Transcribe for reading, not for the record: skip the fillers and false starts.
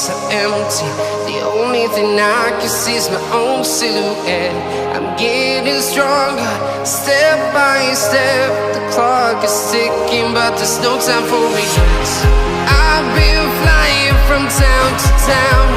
so empty. The only thing I can see is my own silhouette. I'm getting stronger, step by step. The clock is ticking, but there's no time for regrets. I've been flying from town to town,